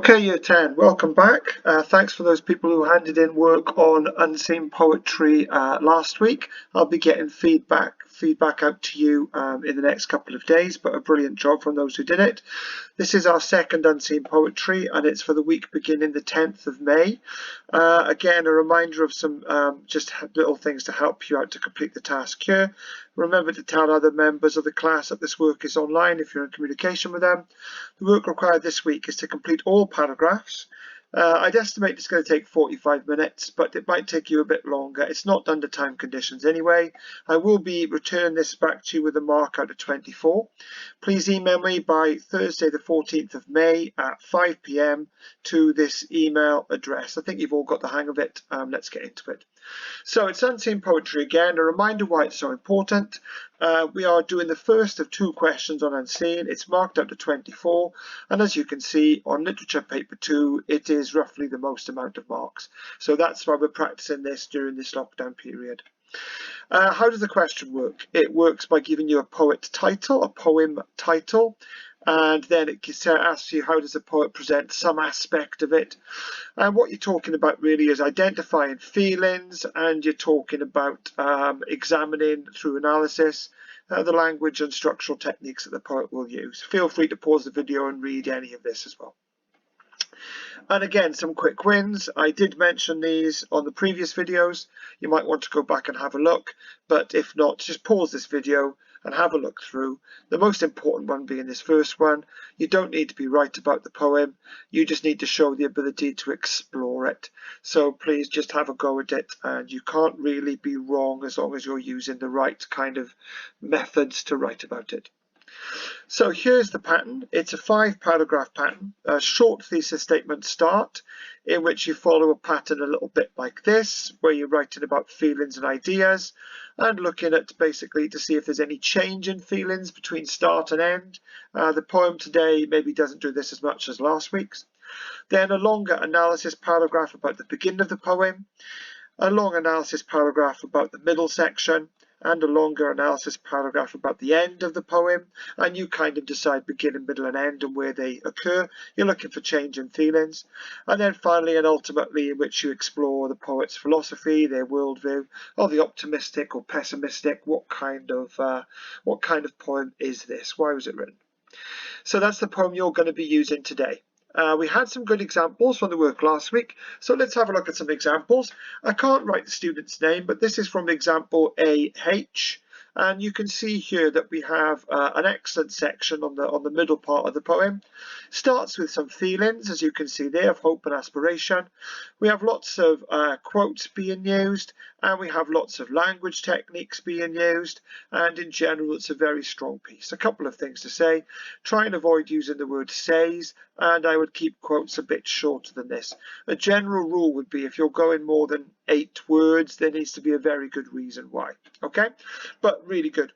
Okay, Year 10, welcome back. Thanks for those people who handed in work on Unseen Poetry last week. I'll be getting feedback out to you in the next couple of days, but a brilliant job from those who did it. This is our second Unseen Poetry, and it's for the week beginning the 10th of May. Again, a reminder of some just little things to help you out to complete the task here. Remember to tell other members of the class that this work is online if you're in communication with them. The work required this week is to complete all paragraphs. I'd estimate it's going to take 45 minutes, but it might take you a bit longer. It's not under time conditions anyway. I will be returning this back to you with a mark out of 24. Please email me by Thursday the 14th of May at 5 p.m. to this email address. I think you've all got the hang of it. Let's get into it. So it's Unseen Poetry again. A reminder why it's so important. We are doing the first of two questions on Unseen. It's marked out to 24, and as you can see on Literature Paper 2, it is roughly the most amount of marks. So that's why we're practicing this during this lockdown period. How does the question work? It works by giving you a poet title, a poem title, and then it asks you how does the poet present some aspect of it. And what you're talking about really is identifying feelings, and you're talking about examining through analysis the language and structural techniques that the poet will use. Feel free to pause the video and read any of this as well. And again, some quick wins. I did mention these on the previous videos. You might want to go back and have a look, but if not, just pause this video and have a look through. The most important one being this first one. You don't need to be right about the poem. You just need to show the ability to explore it. So please just have a go at it, and you can't really be wrong as long as you're using the right kind of methods to write about it. So here's the pattern. It's a 5-paragraph pattern, a short thesis statement start, in which you follow a pattern a little bit like this, where you're writing about feelings and ideas and looking at basically to see if there's any change in feelings between start and end. The poem today maybe doesn't do this as much as last week's. Then a longer analysis paragraph about the beginning of the poem, a long analysis paragraph about the middle section, and a longer analysis paragraph about the end of the poem, and you kind of decide beginning, middle and end and where they occur. You're looking for change in feelings. And then finally and ultimately in which you explore the poet's philosophy, their worldview, or the optimistic or pessimistic, what kind of poem is this? Why was it written? So that's the poem you're going to be using today. We had some good examples from the work last week, so let's have a look at some examples. I can't write the student's name, but this is from example AH, and you can see here that we have an excellent section on the middle part of the poem. Starts with some feelings, as you can see there, of hope and aspiration. We have lots of quotes being used, and we have lots of language techniques being used, and in general it's a very strong piece. A couple of things to say. Try and avoid using the word says, and I would keep quotes a bit shorter than this. A general rule would be if you're going more than 8 words, there needs to be a very good reason why. Okay, but really good.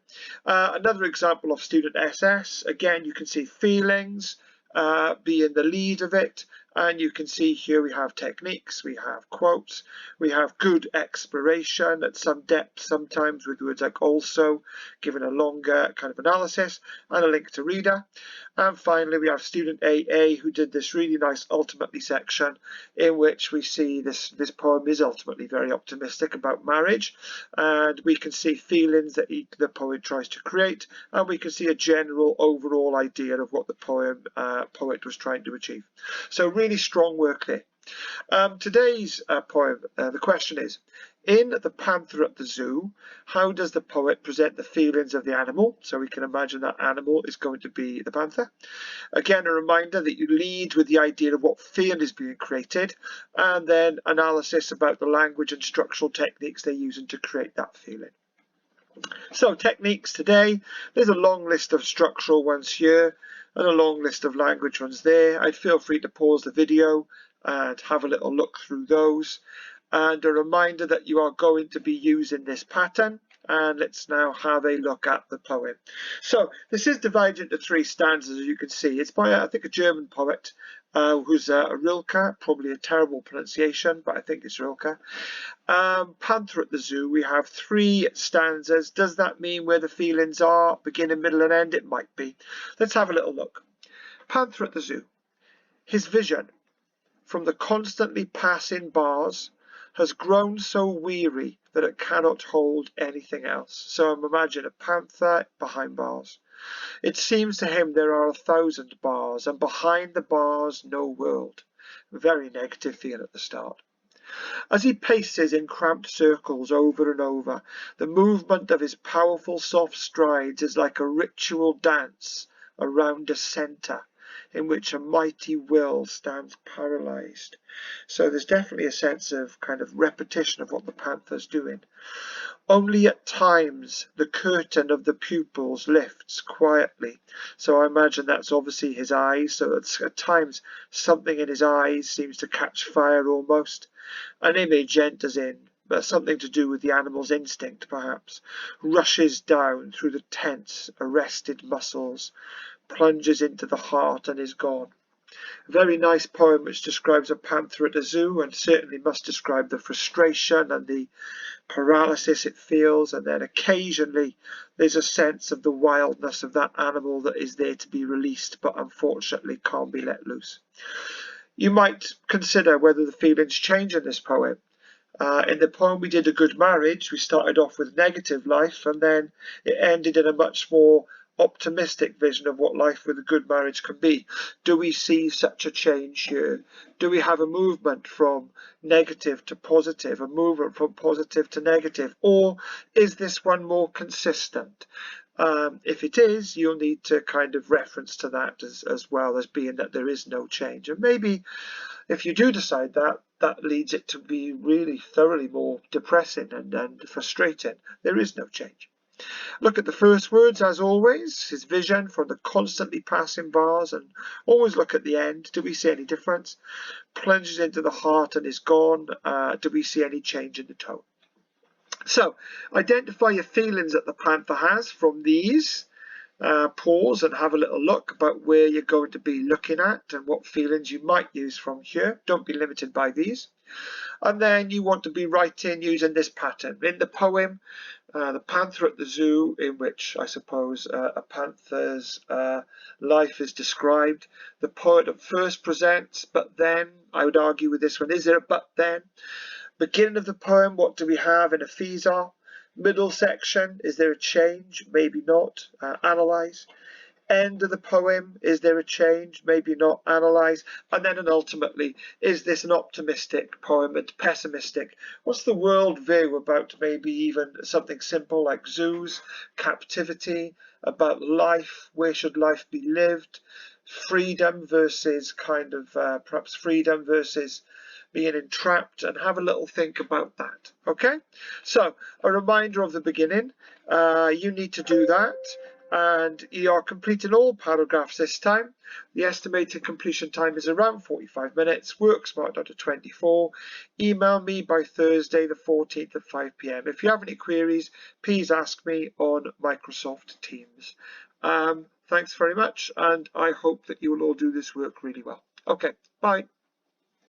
Another example of student SS. Again, you can see feelings being the lead of it, and you can see here we have techniques, we have quotes, we have good exploration at some depth, sometimes with words like also, given a longer kind of analysis, and a link to reader. And finally we have student AA, who did this really nice ultimately section in which we see this poem is ultimately very optimistic about marriage, and we can see feelings that the poet tries to create, and we can see a general overall idea of what the poet was trying to achieve. So really strong work there. Today's poem, the question is, in The Panther at the Zoo, how does the poet present the feelings of the animal? So we can imagine that animal is going to be the panther. Again, a reminder that you lead with the idea of what feel is being created, and then analysis about the language and structural techniques they're using to create that feeling. So techniques today, there's a long list of structural ones here and a long list of language ones there. I'd feel free to pause the video and have a little look through those. And a reminder that you are going to be using this pattern. And let's now have a look at the poem. So this is divided into 3 stanzas, as you can see. It's by, I think, a German poet who's Rilke, probably a terrible pronunciation, but I think it's Rilke. Panther at the Zoo, we have 3 stanzas. Does that mean where the feelings are, beginning, middle and end? It might be. Let's have a little look. Panther at the Zoo. His vision from the constantly passing bars has grown so weary that it cannot hold anything else. So imagine a panther behind bars. It seems to him there are 1,000 bars, and behind the bars no world. Very negative feel at the start. As he paces in cramped circles over and over, the movement of his powerful soft strides is like a ritual dance around a centre in which a mighty will stands paralysed. So there's definitely a sense of kind of repetition of what the panther's doing. Only at times the curtain of the pupils lifts quietly. So I imagine that's obviously his eyes. So at times something in his eyes seems to catch fire almost. An image enters in, something to do with the animal's instinct perhaps, rushes down through the tense, arrested muscles, plunges into the heart and is gone. A very nice poem which describes a panther at a zoo and certainly must describe the frustration and the paralysis it feels, and then occasionally there's a sense of the wildness of that animal that is there to be released but unfortunately can't be let loose. You might consider whether the feelings change in this poem. In the poem We Did a Good Marriage, we started off with negative life and then it ended in a much more optimistic vision of what life with a good marriage can be. Do we see such a change here? Do we have a movement from negative to positive, a movement from positive to negative, or is this one more consistent? If it is, you'll need to kind of reference to that as well as being that there is no change. And maybe if you do decide that, that leads it to be really thoroughly more depressing and frustrating. There is no change. Look at the first words as always, his vision for the constantly passing bars, and always look at the end. Do we see any difference? Plunges into the heart and is gone. Do we see any change in the tone? So identify your feelings that the panther has from these. Pause and have a little look about where you're going to be looking at and what feelings you might use from here. Don't be limited by these. And then you want to be writing using this pattern. In the poem, the panther at the zoo, in which I suppose a panther's life is described, the poet at first presents, but then, I would argue with this one, is there a but then? Beginning of the poem, what do we have in a phaser? Middle section, is there a change? Maybe not. Analyse. End of the poem, is there a change? Maybe not. Analyse. And then and ultimately, is this an optimistic poem and pessimistic? What's the world view about maybe even something simple like zoos, captivity, about life, where should life be lived, freedom versus kind of perhaps freedom versus being entrapped, and have a little think about that. Okay, so a reminder of the beginning, you need to do that, and you are completing all paragraphs this time. The estimated completion time is around 45 minutes. Work's marked out to 24. Email me by Thursday the 14th at 5 p.m. If you have any queries, please ask me on Microsoft Teams. Thanks very much, and I hope that you will all do this work really well. Okay, bye.